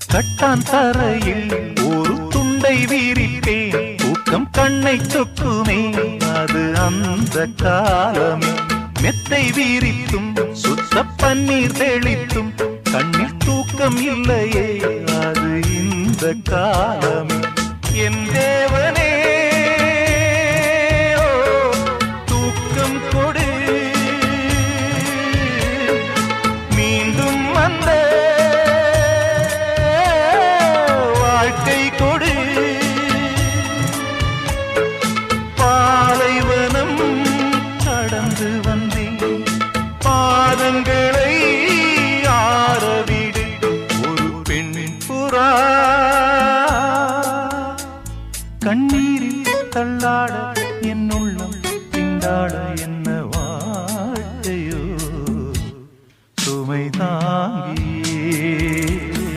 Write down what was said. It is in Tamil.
கட்டான் தரையில் ஒரு துண்டை வீரிப்பேன் தூக்கம் கண்ணை சொக்குமே அது அந்த காலமே மெத்தை வீரித்தும் சுத்த பன்னீர் தெளித்தும் கண்ணில் தூக்கம் இல்லையே அது இந்த காலமே என் தேவனே தூக்கம் கொடு மீண்டும் வந்த வாழ்க்கை கொடு பாலைவனம் கடந்து வந்தேன் பாதங்களை ஆரவிடு ஒரு பெண் புறா கண்ணீரில் தள்ளாட